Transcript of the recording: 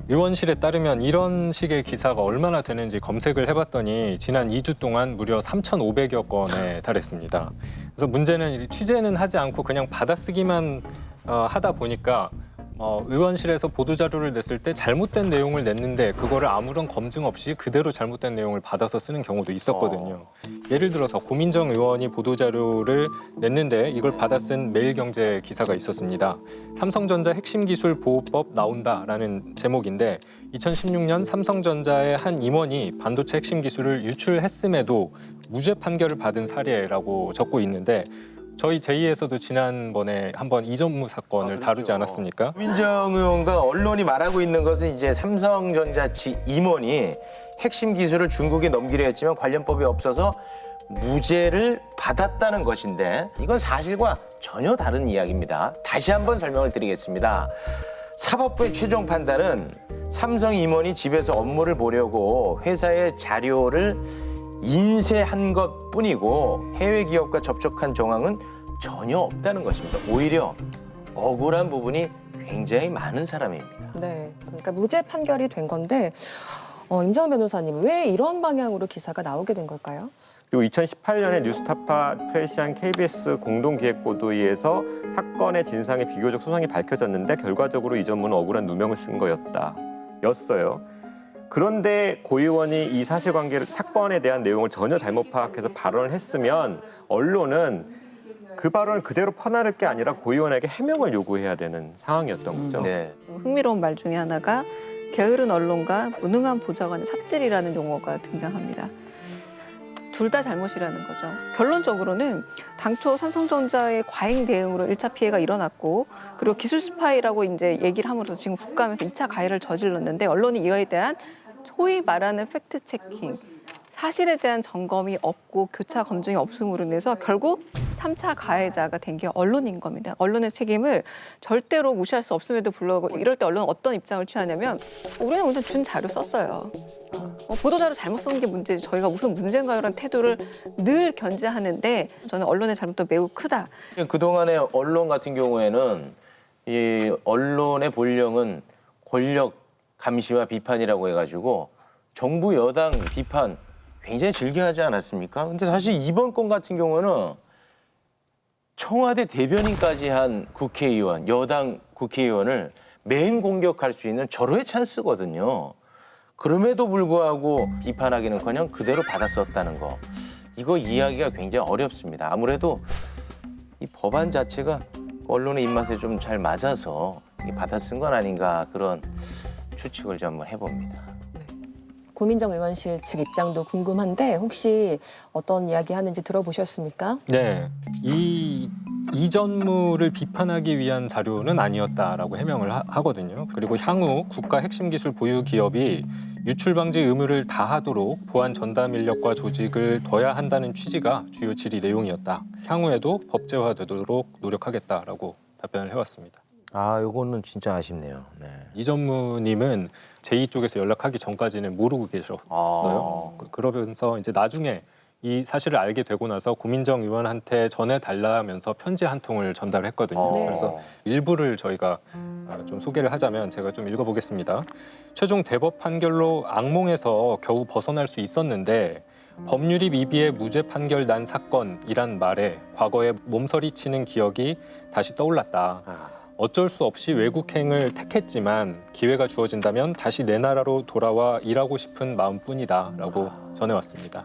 의원실에 따르면 이런 식의 기사가 얼마나 되는지 검색을 해봤더니 지난 2주 동안 무려 3,500여 건에 달했습니다. 그래서 문제는 취재는 하지 않고 그냥 받아쓰기만 하다 보니까 의원실에서 보도자료를 냈을 때 잘못된 내용을 냈는데 그거를 아무런 검증 없이 그대로 잘못된 내용을 받아서 쓰는 경우도 있었거든요. 예를 들어서 고민정 의원이 보도자료를 냈는데 이걸 받아 쓴 매일경제 기사가 있었습니다. 삼성전자 핵심기술보호법 나온다라는 제목인데 2016년 삼성전자의 한 임원이 반도체 핵심기술을 유출했음에도 무죄 판결을 받은 사례라고 적고 있는데 저희 제2에서도 지난번에 한번 이전무 사건을 다루지 않았습니까? 고민정 의원과 언론이 말하고 있는 것은 이제 삼성전자 임원이 핵심 기술을 중국에 넘기려 했지만 관련법이 없어서 무죄를 받았다는 것인데 이건 사실과 전혀 다른 이야기입니다. 다시 한번 설명을 드리겠습니다. 사법부의 최종 판단은 삼성 임원이 집에서 업무를 보려고 회사의 자료를 인쇄한 것뿐이고 해외 기업과 접촉한 정황은 전혀 없다는 것입니다. 오히려 억울한 부분이 굉장히 많은 사람입니다. 네, 그러니까 무죄 판결이 된 건데 임정은 변호사님 왜 이런 방향으로 기사가 나오게 된 걸까요? 그리고 2018년에 뉴스타파, 프레시안, KBS 공동기획보도회에서 사건의 진상이 비교적 소상히 밝혀졌는데 결과적으로 이 전문은 억울한 누명을 쓴 였어요. 그런데 고 의원이 이 사실관계를 사건에 대한 내용을 전혀 잘못 파악해서 발언을 했으면 언론은 그 발언을 그대로 퍼나를 게 아니라 고 의원에게 해명을 요구해야 되는 상황이었던 거죠. 네. 흥미로운 말 중에 하나가 게으른 언론과 무능한 보좌관의 삽질이라는 용어가 등장합니다. 둘 다 잘못이라는 거죠. 결론적으로는 당초 삼성전자의 과잉 대응으로 1차 피해가 일어났고 그리고 기술 스파이라고 이제 얘기를 함으로써 지금 국감에서 2차 가해를 저질렀는데 언론이 이거에 대한 소위 말하는 팩트 체킹, 사실에 대한 점검이 없고 교차 검증이 없음으로 인해서 결국 3차 가해자가 된 게 언론인 겁니다. 언론의 책임을 절대로 무시할 수 없음에도 불구하고 이럴 때 언론은 어떤 입장을 취하냐면 우리는 오늘 준 자료 썼어요. 보도자료 잘못 쓴 게 문제지 저희가 무슨 문제인가요라는 태도를 늘 견제하는데 저는 언론의 잘못도 매우 크다. 그동안의 언론 같은 경우에는 이 언론의 본령은 권력 감시와 비판이라고 해가지고 정부 여당 비판 굉장히 즐겨하지 않았습니까? 근데 사실 이번 건 같은 경우는 청와대 대변인까지 한 국회의원, 여당 국회의원을 맹 공격할 수 있는 절호의 찬스거든요. 그럼에도 불구하고 비판하기는커녕 그대로 받았었다는 거. 이거 이야기가 굉장히 어렵습니다. 아무래도 이 법안 자체가 언론의 입맛에 좀 잘 맞아서 받아 쓴 건 아닌가 그런 추측을 좀 한번 해봅니다. 고민정 의원실 측 입장도 궁금한데 혹시 어떤 이야기 하는지 들어보셨습니까? 네, 이 이전무를 비판하기 위한 자료는 아니었다라고 해명을 하거든요. 그리고 향후 국가 핵심기술 보유 기업이 유출 방지 의무를 다하도록 보안 전담 인력과 조직을 둬야 한다는 취지가 주요 질의 내용이었다. 향후에도 법제화되도록 노력하겠다라고 답변을 해왔습니다. 아, 요거는 진짜 아쉽네요. 네. 이전무님은 제2 쪽에서 연락하기 전까지는 모르고 계셨어요. 그러면서 이제 나중에 이 사실을 알게 되고 나서 고민정 의원한테 전해달라면서 편지 한 통을 전달했거든요. 네. 그래서 일부를 저희가 좀 소개를 하자면 제가 좀 읽어보겠습니다. 최종 대법 판결로 악몽에서 겨우 벗어날 수 있었는데 법률이 미비해 무죄 판결 난 사건이란 말에 과거에 몸서리치는 기억이 다시 떠올랐다. 어쩔 수 없이 외국행을 택했지만 기회가 주어진다면 다시 내 나라로 돌아와 일하고 싶은 마음뿐이다라고 전해왔습니다.